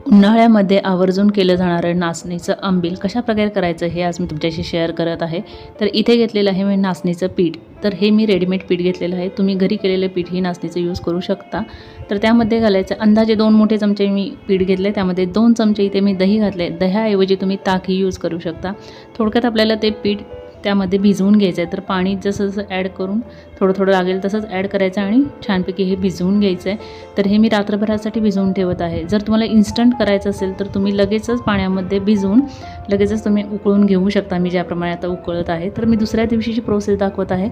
उन्हाळ्यामध्ये आवर्जून केलं जाणारं नाचणीचं आंबील कशाप्रकारे करायचं हे आज मी तुमच्याशी शेअर करत आहे. तर इथे घेतलेलं आहे मी नाचणीचं पीठ. तर हे मी रेडीमेड पीठ घेतलेलं आहे. तुम्ही घरी केलेलं पीठ ही नाचणीचं यूज करू शकता. तर त्यामध्ये घालायचं अंदाजे 2 मोठे चमचे मी पीठ घेतले. त्यामध्ये 2 चमचे इथे मी दही घातले. दह्याऐवजी तुम्ही ताकही यूज करू शकता. थोडक्यात आपल्याला ते पीठ त्यामध्ये भिजवून घ्यायचं आहे. तर पाणी जसं जसं ॲड करून थोडं लागेल तसंच ॲड करायचं आणि छानपैकी हे भिजवून घ्यायचं आहे. तर हे मी रात्रभरासाठी भिजवून ठेवत आहे. जर तुम्हाला इन्स्टंट करायचं असेल तर तुम्ही लगेचच पाण्यामध्ये भिजवून लगेचच तुम्ही उकळून घेऊ शकता. मी ज्याप्रमाणे आता उकळत आहे. तर मी दुसऱ्या दिवशीची प्रोसेस दाखवत आहे.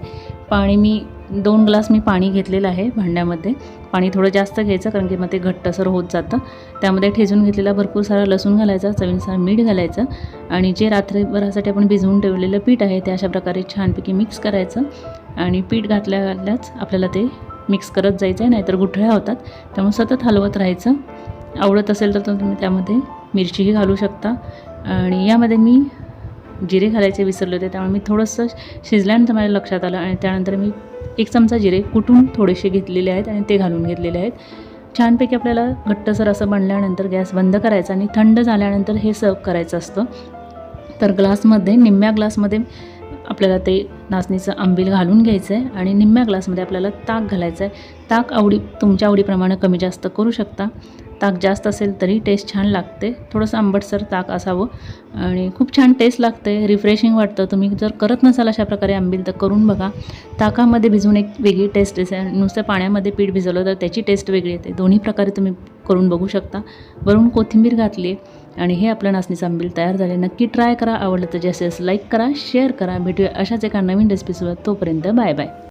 पाणी मी 2 ग्लास मी पाणी घेतलेलं आहे भांड्यामध्ये. पाणी थोडं जास्त घ्यायचं कारण की मग ते घट्टसर होत जातं. त्यामध्ये ठेचून घेतलेला भरपूर सारा लसूण घालायचा, चवीनुसार मीठ घालायचं आणि जे रात्रभरासाठी आपण भिजवून ठेवलेलं पीठ आहे ते अशा प्रकारे छानपैकी मिक्स करायचं आणि पीठ घातल्याच आपल्याला ते मिक्स करत जायचं आहे, नाहीतर गुठळ्या होतात. त्यामुळे सतत हलवत राहायचं. आवडत असेल तर तुम्ही त्यामध्ये मिरचीही घालू शकता. आणि यामध्ये मी जिरे घालायचे विसरले होते, त्यामुळे मी थोडंसं शिजल्यानंतर माझ्या लक्षात आलं आणि त्यानंतर मी 1 चमचा जिरे कुटून थोडेसे घेतलेले आहेत आणि ते घालून घेतलेले आहेत. छानपैकी आपल्याला घट्टसर असं बनल्यानंतर गॅस बंद करायचा आणि थंड झाल्यानंतर हे सर्व करायचं असतं. तर निम्म्या ग्लासमध्ये आपल्याला ते नाचणीचं आंबील घालून घ्यायचं आहे आणि निम्म्या ग्लासमध्ये आपल्याला ताक घालायचं आहे. ताक तुमच्या आवडीप्रमाणे कमी जास्त करू शकता. ताक जास्त असेल तरी टेस्ट छान लागते. थोडंसं आंबटसर ताक असावं आणि खूप छान टेस्ट लागते, रिफ्रेशिंग वाटतं. तुम्ही जर करत नसाल अशा प्रकारे आंबील तर करून बघा. ताकामध्ये भिजवून एक वेगळी टेस्ट येते, नुसतं पाण्यामध्ये पीठ भिजवलं तर त्याची टेस्ट वेगळी येते. दोन्ही प्रकारे तुम्ही करून बघू शकता. वरून कोथिंबीर घातली आणि हे आपलं नाचणीचं आंबील तयार झाले. नक्की ट्राय करा. आवडलं तर जास्तीत जास्त लाईक करा, शेअर करा. भेटूया अशाच एका नवीन रेसिपीसोबत. तोपर्यंत बाय बाय.